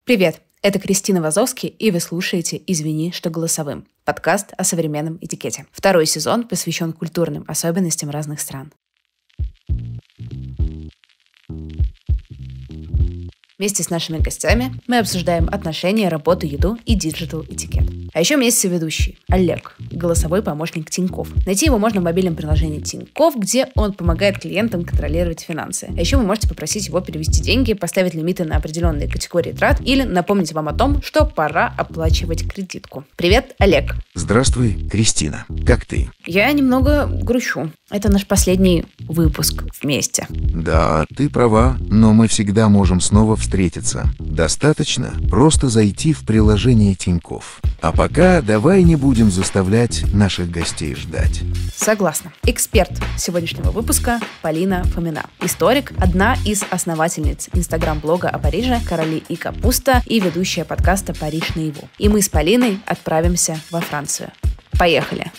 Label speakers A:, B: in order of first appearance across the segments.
A: Привет, это Кристина Вазовский, и вы слушаете «Извини, что голосовым» – подкаст о современном этикете. Второй сезон посвящен культурным особенностям разных стран. Вместе с нашими гостями мы обсуждаем отношения, работу, еду и диджитал-этикет. А еще у меня есть соведущий Олег, голосовой помощник Тинькофф. Найти его можно в мобильном приложении Тинькофф, где он помогает клиентам контролировать финансы. А еще вы можете попросить его перевести деньги, поставить лимиты на определенные категории трат или напомнить вам о том, что пора оплачивать кредитку. Привет, Олег.
B: Здравствуй, Кристина. Как ты?
A: Я немного грущу. Это наш последний выпуск вместе.
B: Да, ты права, но мы всегда можем снова встретиться. Достаточно просто зайти в приложение Тинькофф. А пока давай не будем заставлять наших гостей ждать.
A: Согласна. Эксперт сегодняшнего выпуска Полина Фомина. Историк, одна из основательниц инстаграм-блога о Париже «Короли и капуста» и ведущая подкаста «Париж наяву». И мы с Полиной отправимся во Францию. Поехали!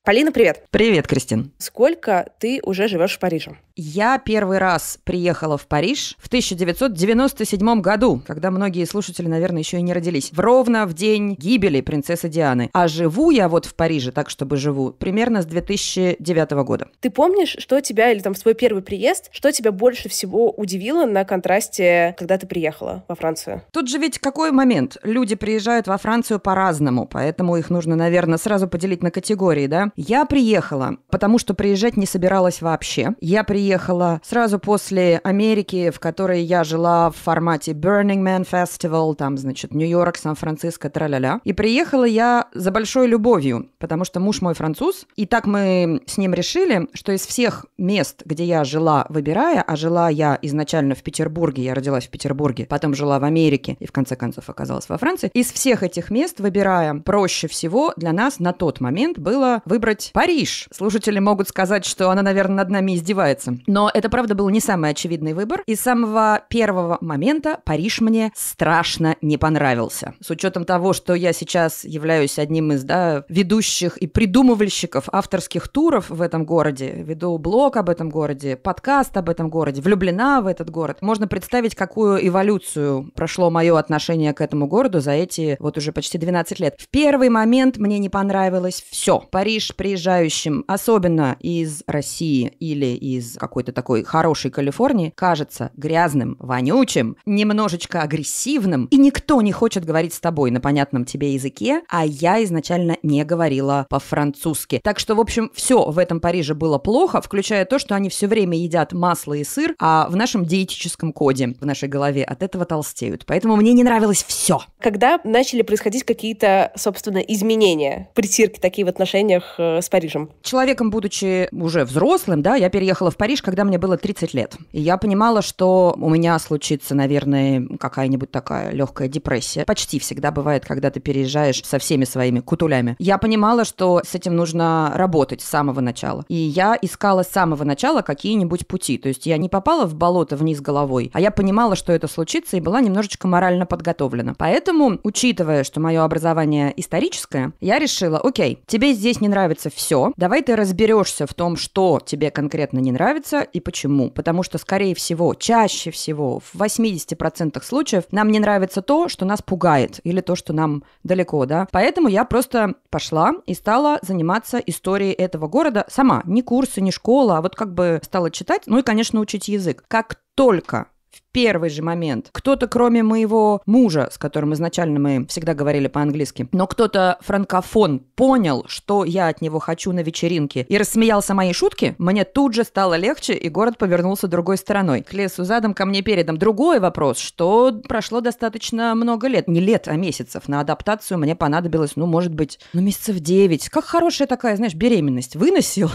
A: Полина, привет.
C: Привет, Кристин.
A: Сколько ты уже живешь в Париже?
C: Я первый раз приехала в Париж в 1997 году, когда многие слушатели, наверное, еще и не родились. Ровно в день гибели принцессы Дианы. А живу я вот в Париже, так чтобы живу, примерно с 2009 года.
A: Ты помнишь, что тебя, или там в твой первый приезд, что тебя больше всего удивило на контрасте, когда ты приехала во Францию?
C: Тут же ведь какой момент? Люди приезжают во Францию по-разному, поэтому их нужно, наверное, сразу поделить на категории, да? Я приехала, потому что приезжать не собиралась вообще. Я приехала сразу после Америки, в которой я жила в формате Burning Man Festival, там, значит, Нью-Йорк, Сан-Франциско, тра-ля-ля. И приехала я за большой любовью, потому что муж мой француз, и так мы с ним решили, что из всех мест, где я жила, выбирая, а жила я изначально в Петербурге, я родилась в Петербурге, потом жила в Америке и в конце концов оказалась во Франции, из всех этих мест, выбирая, проще всего для нас на тот момент было выбрать Париж. Слушатели могут сказать, что она, наверное, над нами издевается. Но это, правда, был не самый очевидный выбор. И с самого первого момента Париж мне страшно не понравился. С учетом того, что я сейчас являюсь одним из, ведущих и придумывальщиков авторских туров в этом городе, веду блог об этом городе, подкаст об этом городе, влюблена в этот город, можно представить, какую эволюцию прошло мое отношение к этому городу за эти вот уже почти 12 лет. В первый момент мне не понравилось все. Париж приезжающим, особенно из России или из какой-то такой хорошей Калифорнии, кажется грязным, вонючим, немножечко агрессивным, и никто не хочет говорить с тобой на понятном тебе языке, а я изначально не говорила по-французски. Так что, в общем, все в этом Париже было плохо, включая то, что они все время едят масло и сыр, а в нашем диетическом коде, в нашей голове от этого толстеют. Поэтому мне не нравилось все.
A: Когда начали происходить какие-то, собственно, изменения, притирки такие в отношениях с Парижем?
C: Человеком, будучи уже взрослым, я переехала в Париж, когда мне было 30 лет. И я понимала, что у меня случится, наверное, какая-нибудь такая легкая депрессия. Почти всегда бывает, когда ты переезжаешь со всеми своими кутулями. Я понимала, что с этим нужно работать с самого начала. И я искала с самого начала какие-нибудь пути. То есть я не попала в болото вниз головой, а я понимала, что это случится, и была немножечко морально подготовлена. Поэтому, учитывая, что мое образование историческое, я решила, окей, тебе здесь не нравится все, давай ты разберешься в том, что тебе конкретно не нравится и почему. Потому что, скорее всего, чаще всего, в 80% случаев нам не нравится то, что нас пугает, или то, что нам далеко, Поэтому я просто пошла и стала заниматься историей этого города сама. Ни курсы, ни школа, а вот как бы стала читать, ну и, конечно, учить язык. Как только в первый же момент кто-то, кроме моего мужа, с которым изначально мы всегда говорили по-английски, но кто-то франкофон понял, что я от него хочу на вечеринке, и рассмеялся моей шутке, мне тут же стало легче, и город повернулся другой стороной. К лесу задом, ко мне передом. Другой вопрос, что прошло достаточно много лет. Не лет, а месяцев. На адаптацию мне понадобилось, может быть, месяцев 9. Как хорошая такая, беременность. Выносила,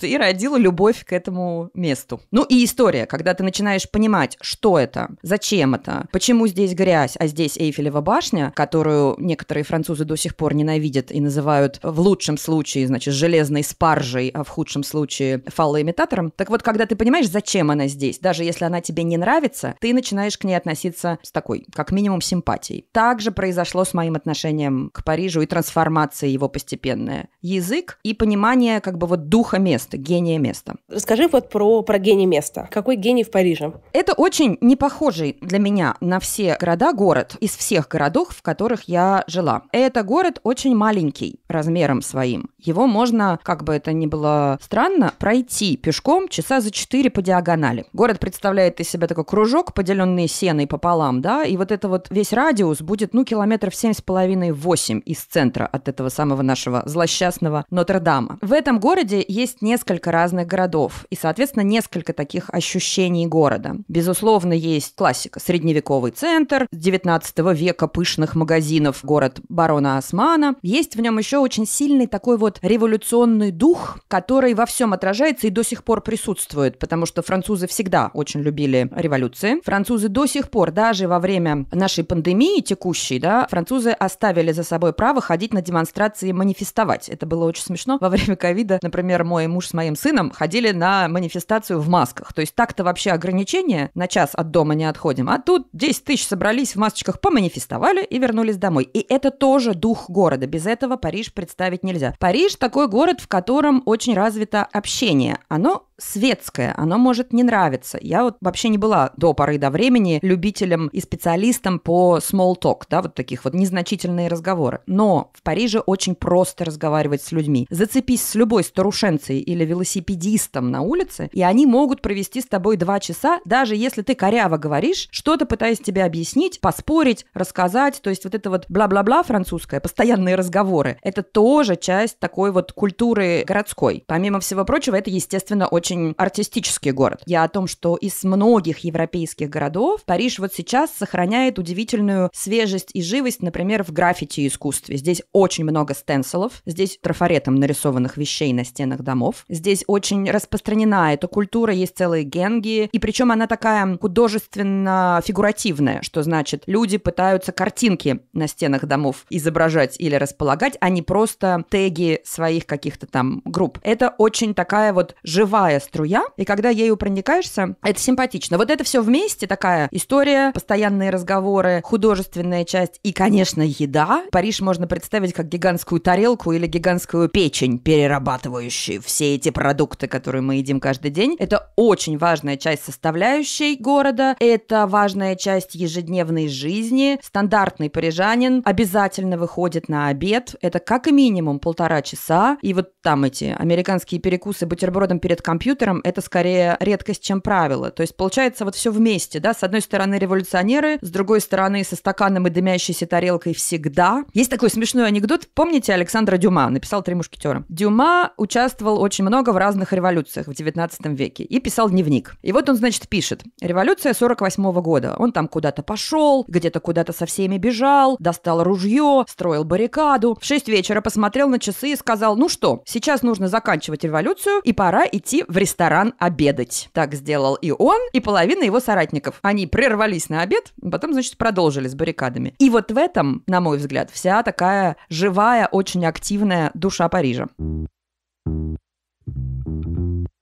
C: и родила любовь к этому месту. И история, когда ты начинаешь понимать, что это? Зачем это? Почему здесь грязь, а здесь Эйфелева башня, которую некоторые французы до сих пор ненавидят и называют в лучшем случае, значит, железной спаржей, а в худшем случае фалоимитатором? Так вот, когда ты понимаешь, зачем она здесь, даже если она тебе не нравится, ты начинаешь к ней относиться с такой, как минимум, симпатией. Также произошло с моим отношением к Парижу и трансформация его постепенная. Язык и понимание как бы вот духа места, гения места.
D: Расскажи вот про гений места. Какой гений в Париже?
C: Это очень не похожий для меня на все города город из всех городов, в которых я жила. Это город очень маленький размером своим. Его можно, как бы это ни было странно, пройти пешком часа за 4 по диагонали. Город представляет из себя такой кружок, поделенный сеной пополам, да, и вот это вот весь радиус будет, километров 7,5-8 из центра от этого самого нашего злосчастного Нотр-Дама. В этом городе есть несколько разных городов и, соответственно, несколько таких ощущений города. Безусловно, есть классика. Средневековый центр, с 19 века пышных магазинов, город барона Османа. Есть в нем еще очень сильный такой вот революционный дух, который во всем отражается и до сих пор присутствует, потому что французы всегда очень любили революции. Французы до сих пор, даже во время нашей пандемии текущей, да, французы оставили за собой право ходить на демонстрации и манифестовать. Это было очень смешно. Во время ковида, например, мой муж с моим сыном ходили на манифестацию в масках. То есть так-то вообще ограничения, на час от дома не отходим, а тут 10 тысяч собрались в масочках, поманифестовали и вернулись домой. И это тоже дух города. Без этого Париж представить нельзя. Париж такой город, в котором очень развито общение. Оно светское, оно может не нравиться. Я вот вообще не была до поры до времени любителем и специалистом по small talk, да, вот таких вот незначительные разговоры. Но в Париже очень просто разговаривать с людьми. Зацепись с любой старушенцей или велосипедистом на улице, и они могут провести с тобой 2 часа, даже если ты коряво говоришь, что-то пытаясь тебе объяснить, поспорить, рассказать. То есть вот это вот бла-бла-бла французское, постоянные разговоры, это тоже часть такой вот культуры городской. Помимо всего прочего, это, естественно, очень артистический город. Я о том, что из многих европейских городов Париж вот сейчас сохраняет удивительную свежесть и живость, например, в граффити-искусстве. Здесь очень много стенсилов, здесь трафаретом нарисованных вещей на стенах домов. Здесь очень распространена эта культура, есть целые генги, и причем она такая художественно-фигуративная, что значит, люди пытаются картинки на стенах домов изображать или располагать, а не просто теги своих каких-то там групп. Это очень такая вот живая струя, и когда ею проникаешься, это симпатично. Вот это все вместе, такая история, постоянные разговоры, художественная часть и, конечно, еда. Париж можно представить как гигантскую тарелку или гигантскую печень, перерабатывающую все эти продукты, которые мы едим каждый день. Это очень важная часть составляющей города, это важная часть ежедневной жизни. Стандартный парижанин обязательно выходит на обед, это как и минимум 1,5 часа, и вот там эти американские перекусы бутербродом перед компьютером, это скорее редкость, чем правило. То есть получается вот все вместе, да, с одной стороны революционеры, с другой стороны со стаканом и дымящейся тарелкой всегда. Есть такой смешной анекдот, помните Александра Дюма, написал «Три мушкетера». Дюма участвовал очень много в разных революциях в 19 веке и писал дневник. И вот он, значит, пишет: революция 48 года. Он там куда-то пошел, где-то куда-то со всеми бежал, достал ружье, строил баррикаду. В 6 вечера посмотрел на часы и сказал: ну что, сейчас нужно заканчивать революцию и пора идти в ресторан обедать. Так сделал и он, и половина его соратников. Они прервались на обед, потом, значит, продолжили с баррикадами. И вот в этом, на мой взгляд, вся такая живая, очень активная душа Парижа.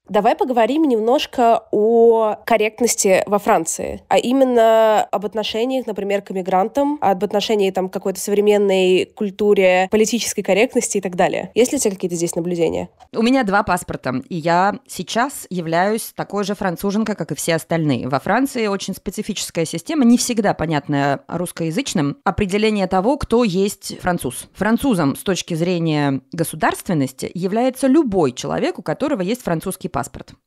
D: Давай поговорим немножко о корректности во Франции, а именно об отношениях, например, к иммигрантам, об отношении там, к какой-то современной культуре, политической корректности и так далее. Есть ли у тебя какие-то здесь наблюдения?
C: У меня 2 паспорта, и я сейчас являюсь такой же француженкой, как и все остальные. Во Франции очень специфическая система, не всегда понятная русскоязычным, определение того, кто есть француз. Французом с точки зрения государственности является любой человек, у которого есть французский паспорт.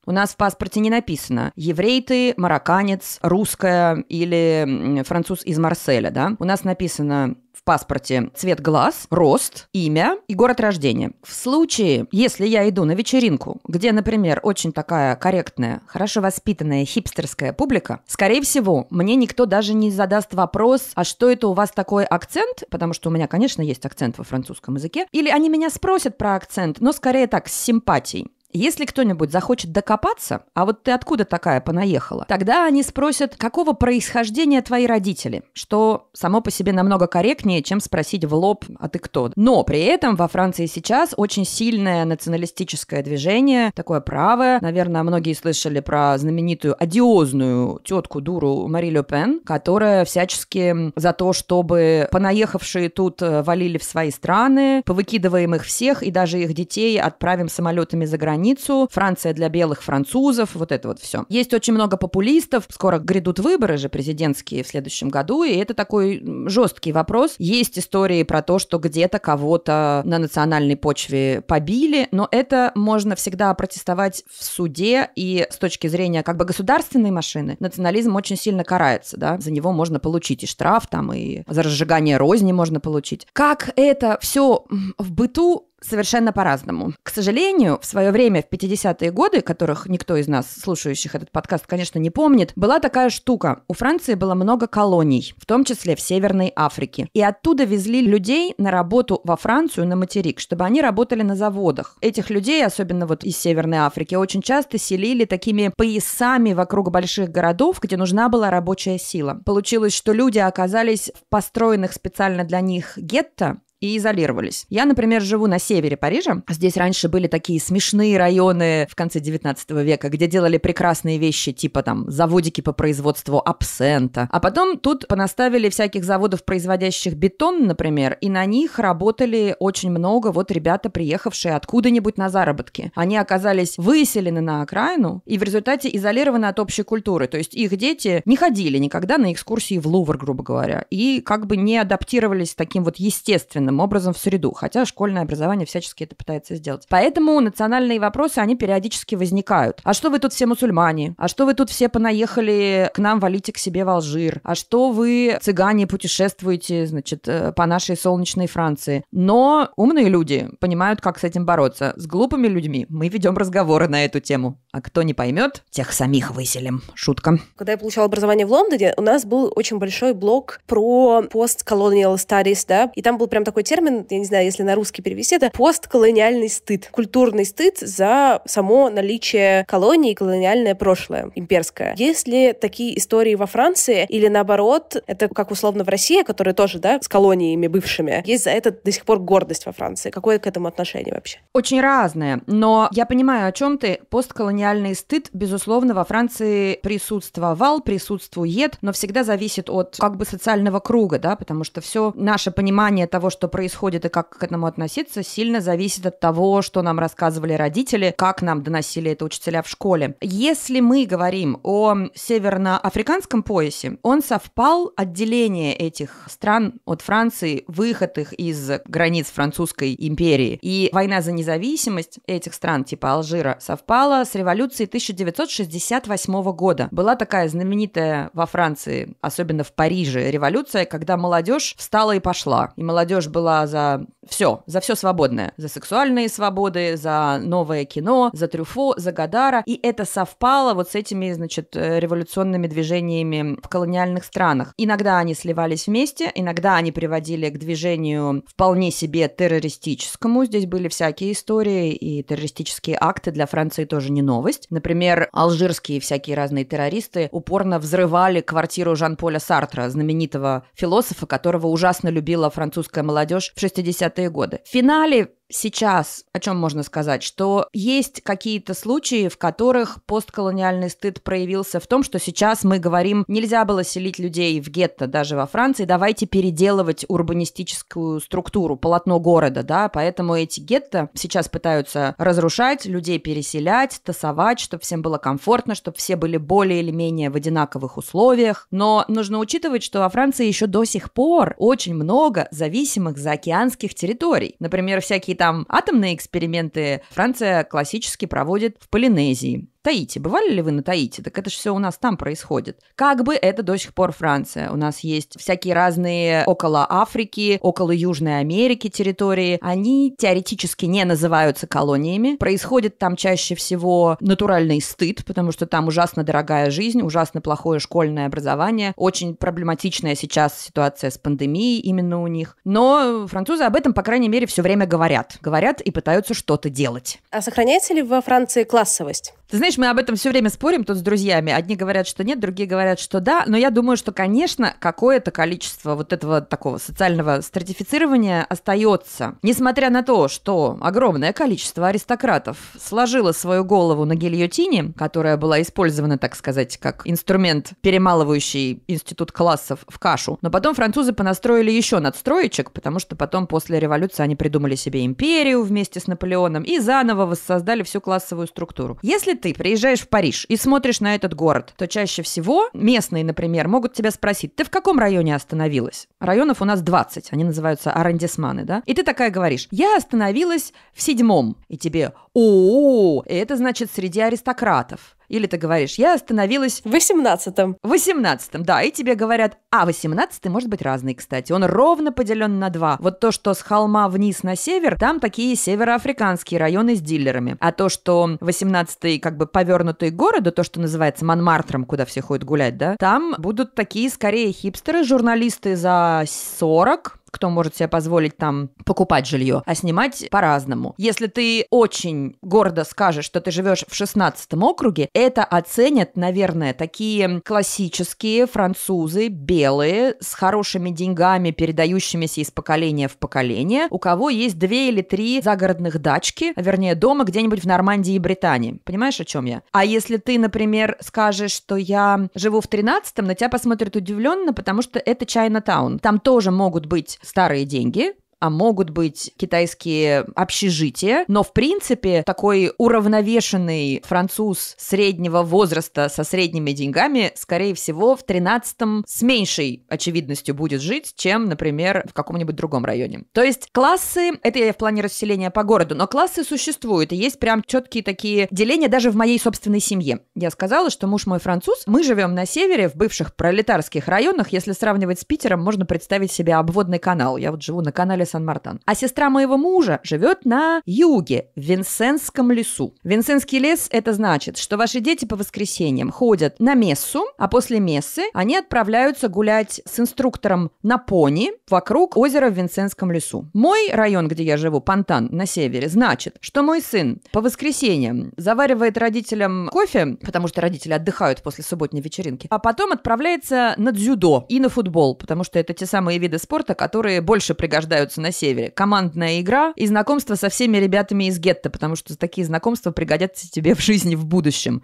C: У нас в паспорте не написано еврей ты, марокканец, русская или француз из Марселя, да? У нас написано в паспорте цвет глаз, рост, имя и город рождения. В случае, если я иду на вечеринку, где, например, очень такая корректная, хорошо воспитанная хипстерская публика, скорее всего, мне никто даже не задаст вопрос, а что это у вас такой акцент, потому что у меня, конечно, есть акцент во французском языке, или они меня спросят про акцент, но скорее так, с симпатией. Если кто-нибудь захочет докопаться, а вот ты откуда такая понаехала, тогда они спросят, какого происхождения твои родители, что само по себе намного корректнее, чем спросить в лоб, а ты кто? Но при этом во Франции сейчас очень сильное националистическое движение, такое правое. Наверное, многие слышали про знаменитую одиозную тетку-дуру Мари Ле Пен, которая всячески за то, чтобы понаехавшие тут валили в свои страны, повыкидываем их всех и даже их детей отправим самолетами за границу. Франция для белых французов, вот это вот все. Есть очень много популистов, скоро грядут выборы же президентские в следующем году, и это такой жесткий вопрос. Есть истории про то, что где-то кого-то на национальной почве побили, но это можно всегда протестовать в суде, и с точки зрения как бы государственной машины национализм очень сильно карается, да, за него можно получить и штраф, там, и за разжигание розни можно получить. Как это все в быту совершенно по-разному. К сожалению, в свое время, в 50-е годы, которых никто из нас, слушающих этот подкаст, конечно, не помнит, была такая штука. У Франции было много колоний, в том числе в Северной Африке. И оттуда везли людей на работу во Францию, на материк, чтобы они работали на заводах. Этих людей, особенно вот из Северной Африки, очень часто селили такими поясами вокруг больших городов, где нужна была рабочая сила. Получилось, что люди оказались в построенных специально для них гетто, и изолировались. Я, например, живу на севере Парижа. Здесь раньше были такие смешные районы в конце 19 века, где делали прекрасные вещи, типа там заводики по производству абсента. А потом тут понаставили всяких заводов, производящих бетон, например, и на них работали очень много вот ребята, приехавшие откуда-нибудь на заработки. Они оказались выселены на окраину и в результате изолированы от общей культуры. То есть их дети не ходили никогда на экскурсии в Лувр, грубо говоря, и как бы не адаптировались таким вот естественным образом в среду, хотя школьное образование всячески это пытается сделать. Поэтому национальные вопросы, они периодически возникают. А что вы тут все мусульмане? А что вы тут все понаехали к нам, валите к себе в Алжир? А что вы, цыгане, путешествуете, значит, по нашей солнечной Франции? Но умные люди понимают, как с этим бороться. С глупыми людьми мы ведем разговоры на эту тему. А кто не поймет, тех самих выселим. Шутка.
D: Когда я получала образование в Лондоне, у нас был очень большой блок про post-colonial studies, да, и там был прям такой термин, я не знаю, если на русский перевести, это постколониальный стыд. Культурный стыд за само наличие колонии и колониальное прошлое, имперское. Есть ли такие истории во Франции, или наоборот, это как условно в России, которая тоже, да, с колониями бывшими, есть за это до сих пор гордость во Франции? Какое к этому отношение вообще?
C: Очень разное, но я понимаю, о чем ты. Постколониальный стыд, безусловно, во Франции присутствовал, присутствует, но всегда зависит от как бы социального круга, да, потому что все наше понимание того, что происходит и как к этому относиться, сильно зависит от того, что нам рассказывали родители, как нам доносили это учителя в школе. Если мы говорим о северноафриканском поясе, он совпал, отделение этих стран от Франции, выход их из границ французской империи и война за независимость этих стран, типа Алжира, совпала с революцией 1968 года. Была такая знаменитая во Франции, особенно в Париже, революция, когда молодежь встала и пошла. И молодежь была за все свободное. За сексуальные свободы, за новое кино, за Трюфо, за Годара. И это совпало вот с этими, значит, революционными движениями в колониальных странах. Иногда они сливались вместе, иногда они приводили к движению вполне себе террористическому. Здесь были всякие истории, и террористические акты для Франции тоже не новость. Например, алжирские всякие разные террористы упорно взрывали квартиру Жан-Поля Сартра, знаменитого философа, которого ужасно любила французская молодежь в 60-е годы. В финале сейчас, о чем можно сказать, что есть какие-то случаи, в которых постколониальный стыд проявился в том, что сейчас мы говорим, нельзя было селить людей в гетто даже во Франции, давайте переделывать урбанистическую структуру, полотно города, да, поэтому эти гетто сейчас пытаются разрушать, людей переселять, тасовать, чтобы всем было комфортно, чтобы все были более или менее в одинаковых условиях, но нужно учитывать, что во Франции еще до сих пор очень много зависимых заокеанских территорий, например, всякие там атомные эксперименты Франция классически проводит в Полинезии. Таити. Бывали ли вы на Таити? Так это же все у нас там происходит. Как бы это до сих пор Франция. У нас есть всякие разные около Африки, около Южной Америки территории. Они теоретически не называются колониями. Происходит там чаще всего натуральный стыд, потому что там ужасно дорогая жизнь, ужасно плохое школьное образование. Очень проблематичная сейчас ситуация с пандемией именно у них. Но французы об этом, по крайней мере, все время говорят. Говорят и пытаются что-то делать.
D: А сохраняется ли во Франции классовость?
C: Ты знаешь, мы об этом все время спорим тут с друзьями. Одни говорят, что нет, другие говорят, что да. Но я думаю, что, конечно, какое-то количество вот этого такого социального стратифицирования остается. Несмотря на то, что огромное количество аристократов сложило свою голову на гильотине, которая была использована, так сказать, как инструмент, перемалывающий институт классов в кашу. Но потом французы понастроили еще надстроечек, потому что потом после революции они придумали себе империю вместе с Наполеоном и заново воссоздали всю классовую структуру. Если ты приезжаешь в Париж и смотришь на этот город, то чаще всего местные, например, могут тебя спросить: ты в каком районе остановилась? Районов у нас 20, они называются аррondissement, да? И ты такая говоришь: я остановилась в 7-м. И тебе: о, это значит среди аристократов. Или ты говоришь: я остановилась
D: В 18-м.
C: в 18-м, да, и тебе говорят: 18-й может быть разный, кстати. Он ровно поделен на 2. Вот то, что с холма вниз на север, там такие североафриканские районы с дилерами. А то, что 18-й как бы повернутый к городу, то, что называется Монмартром, куда все ходят гулять, да, там будут такие скорее хипстеры, журналисты за 40, кто может себе позволить там покупать жилье, а снимать по-разному. Если ты очень гордо скажешь, что ты живешь в 16-м округе, это оценят, наверное, такие классические французы, белые, с хорошими деньгами, передающимися из поколения в поколение, у кого есть 2 или 3 загородных дачки, вернее, дома где-нибудь в Нормандии и Британии. Понимаешь, о чем я? А если ты, например, скажешь, что я живу в 13-м, на тебя посмотрят удивленно, потому что это Чайнатаун. Там тоже могут быть старые деньги, а могут быть китайские общежития, но, в принципе, такой уравновешенный француз среднего возраста со средними деньгами, скорее всего, в 13-м с меньшей очевидностью будет жить, чем, например, в каком-нибудь другом районе. То есть классы, это я в плане расселения по городу, но классы существуют, и есть прям четкие такие деления даже в моей собственной семье. Я сказала, что муж мой француз, мы живем на севере, в бывших пролетарских районах, если сравнивать с Питером, можно представить себе обводный канал. Я вот живу на канале Сан-Мартан. А сестра моего мужа живет на юге, в Винсенском лесу. Винсенский лес — это значит, что ваши дети по воскресеньям ходят на мессу, а после мессы они отправляются гулять с инструктором на пони вокруг озера в Винсенском лесу. Мой район, где я живу, Понтан, на севере, значит, что мой сын по воскресеньям заваривает родителям кофе, потому что родители отдыхают после субботней вечеринки, а потом отправляется на дзюдо и на футбол, потому что это те самые виды спорта, которые больше пригождаются на севере. Командная игра и знакомство со всеми ребятами из гетто, потому что такие знакомства пригодятся тебе в жизни в будущем.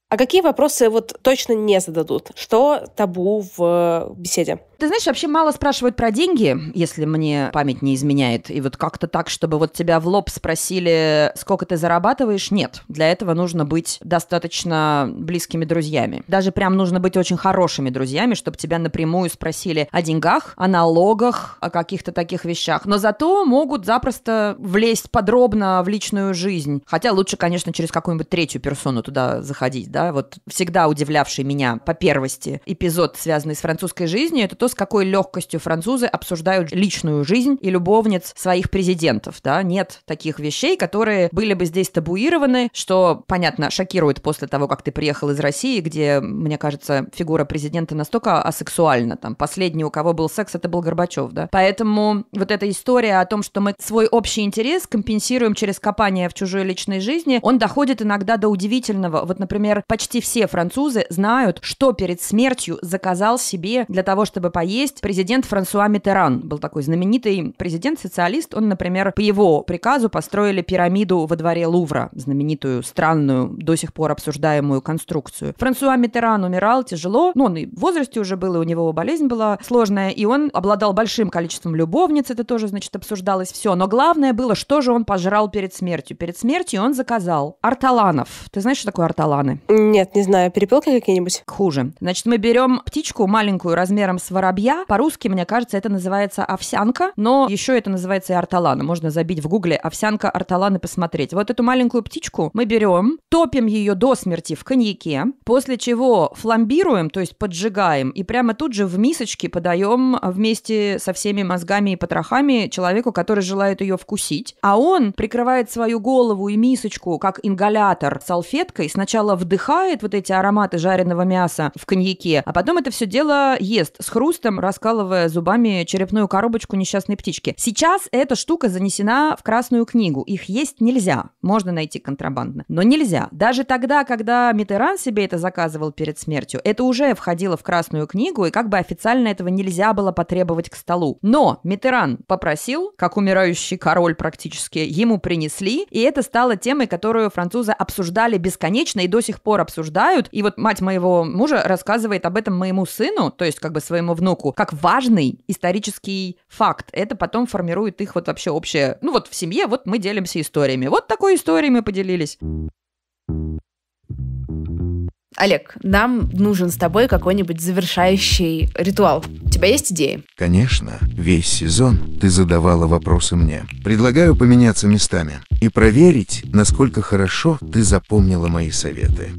D: А какие вопросы вот точно не зададут? Что табу в беседе?
C: Ты знаешь, вообще мало спрашивают про деньги, если мне память не изменяет. И вот как-то так, чтобы вот тебя в лоб спросили, сколько ты зарабатываешь, нет. Для этого нужно быть достаточно близкими друзьями. Даже прям нужно быть очень хорошими друзьями, чтобы тебя напрямую спросили о деньгах, о налогах, о каких-то таких вещах. Но зато могут запросто влезть подробно в личную жизнь. Хотя лучше, конечно, через какую-нибудь третью персону туда заходить, да. Вот всегда удивлявший меня по первости эпизод, связанный с французской жизнью, это то, с какой легкостью французы обсуждают личную жизнь и любовниц своих президентов, да, нет таких вещей, которые были бы здесь табуированы, что, понятно, шокирует после того, как ты приехал из России, где, мне кажется, фигура президента настолько асексуальна, там, последний, у кого был секс, это был Горбачев, да, поэтому вот эта история о том, что мы свой общий интерес компенсируем через копание в чужой личной жизни, он доходит иногда до удивительного, вот, например, почти все французы знают, что перед смертью заказал себе для того, чтобы поесть президент Франсуа Миттеран. Был такой знаменитый президент-социалист. Он, например, по его приказу построили пирамиду во дворе Лувра, знаменитую, странную, до сих пор обсуждаемую конструкцию. Франсуа Миттеран умирал тяжело, он и в возрасте уже был, и у него болезнь была сложная, и он обладал большим количеством любовниц, это тоже, значит, обсуждалось все. Но главное было, что же он пожрал перед смертью. Перед смертью он заказал ортоланов. Ты знаешь, что такое ортоланы?
D: Нет, не знаю. Перепелки какие-нибудь?
C: Хуже. Значит, мы берем птичку маленькую размером с воробья, воробья. По-русски, мне кажется, это называется овсянка, но еще это называется и ортолан. Можно забить в гугле овсянка, ортолан и посмотреть. Вот эту маленькую птичку мы берем, топим ее до смерти в коньяке, после чего фламбируем, то есть поджигаем, и прямо тут же в мисочке подаем вместе со всеми мозгами и потрохами человеку, который желает ее вкусить. А он прикрывает свою голову и мисочку, как ингалятор, салфеткой, сначала вдыхает вот эти ароматы жареного мяса в коньяке, а потом это все дело ест с хрустом, раскалывая зубами черепную коробочку несчастной птички. Сейчас эта штука занесена в Красную книгу. Их есть нельзя. Можно найти контрабандно, но нельзя. Даже тогда, когда Миттеран себе это заказывал перед смертью, это уже входило в Красную книгу, и как бы официально этого нельзя было потребовать к столу. Но Миттеран попросил, как умирающий король практически, ему принесли, и это стало темой, которую французы обсуждали бесконечно и до сих пор обсуждают. И вот мать моего мужа рассказывает об этом моему сыну, то есть как бы своему внуку, как важный исторический факт. Это потом формирует их вот вообще общее... Ну вот в семье вот мы делимся историями. Вот такой историей мы поделились.
A: Олег, нам нужен с тобой какой-нибудь завершающий ритуал. У тебя есть идеи?
B: Конечно, весь сезон ты задавала вопросы мне. Предлагаю поменяться местами и проверить, насколько хорошо ты запомнила мои советы.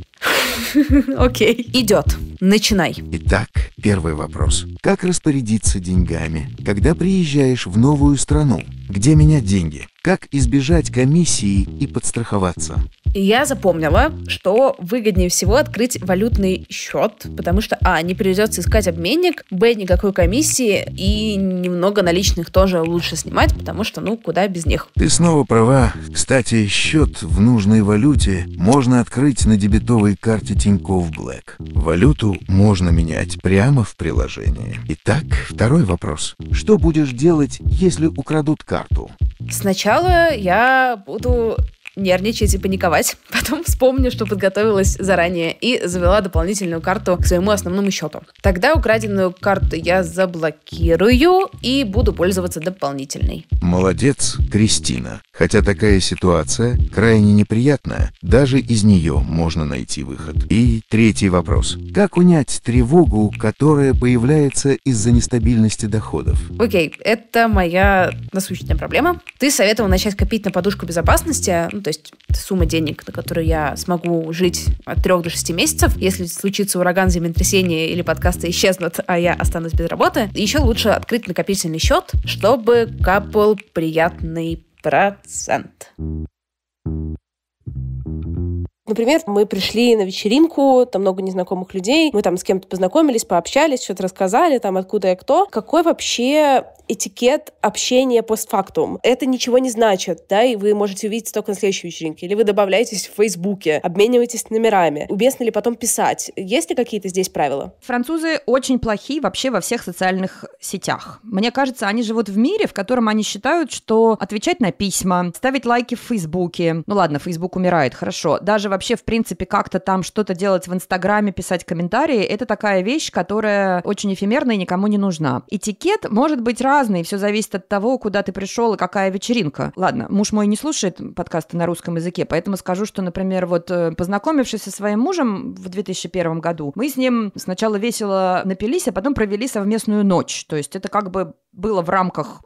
A: Окей. Идет. Начинай.
B: Итак, первый вопрос. Как распорядиться деньгами, когда приезжаешь в новую страну? Где менять деньги? Как избежать комиссии и подстраховаться?
A: Я запомнила, что выгоднее всего открыть валютный счет, потому что, не придется искать обменник, никакой комиссии, и немного наличных тоже лучше снимать, потому что, куда без них.
B: Ты снова права. Кстати, счет в нужной валюте можно открыть на дебетовой карте Тинькофф Блэк. Валюту можно менять прямо в приложении. Итак, второй вопрос. Что будешь делать, если украдут карту?
A: Сначала я буду нервничать и паниковать. Потом вспомню, что подготовилась заранее и завела дополнительную карту к своему основному счету. Тогда украденную карту я заблокирую и буду пользоваться дополнительной.
B: Молодец, Кристина. Хотя такая ситуация крайне неприятная, даже из нее можно найти выход. И третий вопрос. Как унять тревогу, которая появляется из-за нестабильности доходов?
A: Окей, это моя насущная проблема. Ты советовал начать копить на подушку безопасности, то есть сумма денег, на которую я смогу жить от 3 до 6 месяцев, если случится ураган, землетрясение или подкасты исчезнут, а я останусь без работы. Еще лучше открыть накопительный счет, чтобы капал приятный процент.
D: Например, мы пришли на вечеринку, там много незнакомых людей, мы там с кем-то познакомились, пообщались, что-то рассказали, там откуда я кто. Какой вообще этикет общения постфактум? Это ничего не значит, да, и вы можете увидеть только на следующей вечеринке. Или вы добавляетесь в Фейсбуке, обмениваетесь номерами. Уместно ли потом писать? Есть ли какие-то здесь правила?
C: Французы очень плохи вообще во всех социальных сетях. Мне кажется, они живут в мире, в котором они считают, что отвечать на письма, ставить лайки в Фейсбуке. Ну ладно, Фейсбук умирает, хорошо. Даже вообще, в принципе, как-то там что-то делать в Инстаграме, писать комментарии, это такая вещь, которая очень эфемерна и никому не нужна. Этикет может быть разный, все зависит от того, куда ты пришел и какая вечеринка. Ладно, муж мой не слушает подкасты на русском языке, поэтому скажу, что, например, вот познакомившись со своим мужем в 2001 году, мы с ним сначала весело напились, а потом провели совместную ночь. То есть это как бы было в рамках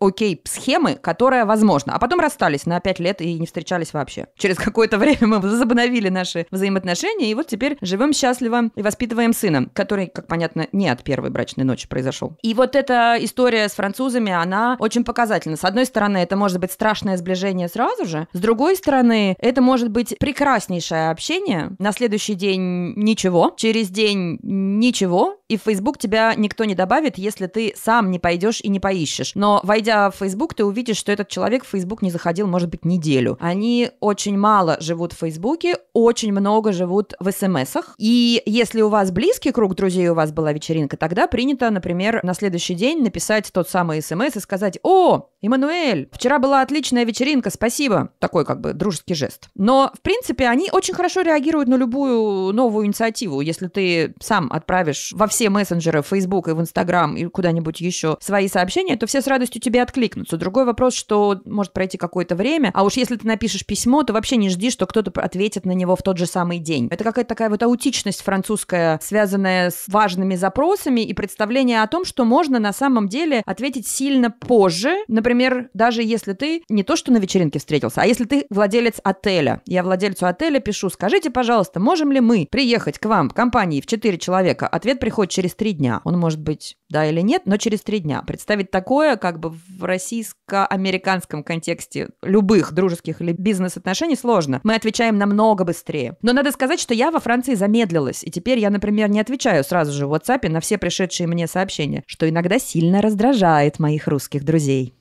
C: схемы, которая возможна. А потом расстались на 5 лет и не встречались вообще. Через какое-то время мы возобновили наши взаимоотношения, и вот теперь живем счастливо и воспитываем сына, который, как понятно, не от первой брачной ночи произошел. И вот эта история с французами, она очень показательна. С одной стороны, это может быть страшное сближение сразу же, с другой стороны, это может быть прекраснейшее общение, на следующий день ничего, через день ничего, и в Facebook тебя никто не добавит, если ты сам не пойдешь и не поищешь. Но, войдя в Facebook, ты увидишь, что этот человек в Facebook не заходил, может быть, неделю. Они очень мало живут в Фейсбуке, очень много живут в СМСах. И если у вас близкий круг друзей, у вас была вечеринка, тогда принято, например, на следующий день написать тот самый СМС и сказать: «О, Эммануэль, вчера была отличная вечеринка, спасибо». Такой как бы дружеский жест. Но, в принципе, они очень хорошо реагируют на любую новую инициативу. Если ты сам отправишь во все мессенджеры, в Facebook и в Instagram и куда-нибудь еще свои сообщения, сообщение, то все с радостью тебе откликнутся. Другой вопрос, что может пройти какое-то время, а уж если ты напишешь письмо, то вообще не жди, что кто-то ответит на него в тот же самый день. Это какая-то такая вот аутичность французская, связанная с важными запросами и представление о том, что можно на самом деле ответить сильно позже. Например, даже если ты не то что на вечеринке встретился, а если ты владелец отеля. Я владельцу отеля пишу: скажите, пожалуйста, можем ли мы приехать к вам в компании в 4 человека? Ответ приходит через 3 дня. Он может быть да или нет, но через 3 дня. Представить такое как бы в российско-американском контексте любых дружеских или бизнес-отношений сложно. Мы отвечаем намного быстрее. Но надо сказать, что я во Франции замедлилась, и теперь я, например, не отвечаю сразу же в WhatsApp на все пришедшие мне сообщения, что иногда сильно раздражает моих русских друзей.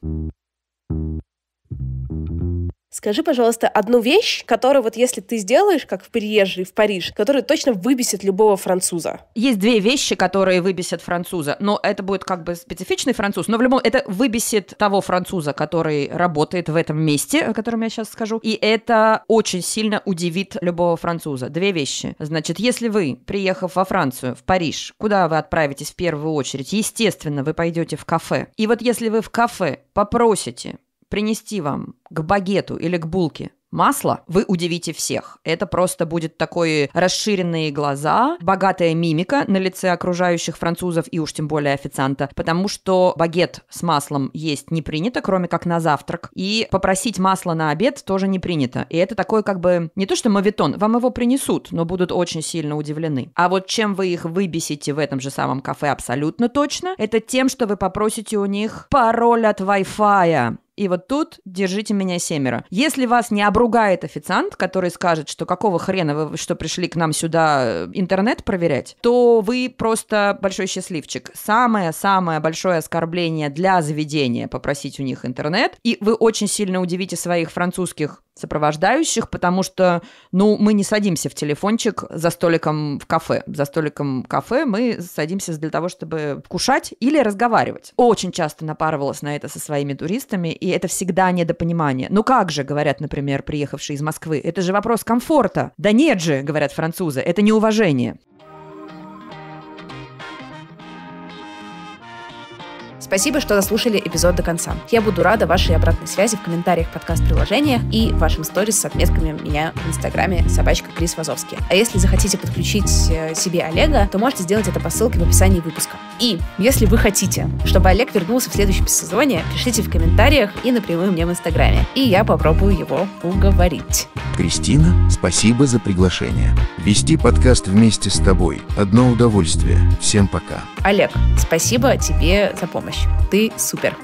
D: Скажи, пожалуйста, одну вещь, которую вот если ты сделаешь, как в приезжий в Париж, которая точно выбесит любого француза.
C: Есть 2 вещи, которые выбесят француза, но это будет как бы специфичный француз, но в любом это выбесит того француза, который работает в этом месте, о котором я сейчас скажу, и это очень сильно удивит любого француза. 2 вещи. Значит, если вы, приехав во Францию, в Париж, куда вы отправитесь в первую очередь? Естественно, вы пойдете в кафе. И вот если вы в кафе попросите принести вам к багету или к булке масло, вы удивите всех. Это просто будет такое расширенные глаза, богатая мимика на лице окружающих французов и уж тем более официанта, потому что багет с маслом есть не принято, кроме как на завтрак, и попросить масло на обед тоже не принято. И это такой как бы не то что моветон, вам его принесут, но будут очень сильно удивлены. А вот чем вы их выбесите в этом же самом кафе абсолютно точно, это тем, что вы попросите у них пароль от Wi-Fi. И вот тут держите меня 7. Если вас не обругает официант, который скажет, что какого хрена вы что пришли к нам сюда интернет проверять, то вы просто большой счастливчик. Самое-самое большое оскорбление для заведения попросить у них интернет. И вы очень сильно удивите своих французских сопровождающих, потому что, мы не садимся в телефончик за столиком в кафе. За столиком кафе мы садимся для того, чтобы кушать или разговаривать. Очень часто напарывалась на это со своими туристами, и это всегда недопонимание. Ну как же, говорят, например, приехавшие из Москвы, это же вопрос комфорта. Да нет же, говорят французы, это неуважение.
A: Спасибо, что дослушали эпизод до конца. Я буду рада вашей обратной связи в комментариях подкаст-приложениях и вашим сторис с отметками меня в инстаграме @Крис Вазовский. А если захотите подключить себе Олега, то можете сделать это по ссылке в описании выпуска. И если вы хотите, чтобы Олег вернулся в следующем сезоне, пишите в комментариях и напрямую мне в инстаграме. И я попробую его уговорить.
B: Кристина, спасибо за приглашение. Вести подкаст вместе с тобой – одно удовольствие. Всем пока.
A: Олег, спасибо тебе за помощь. Ты супер.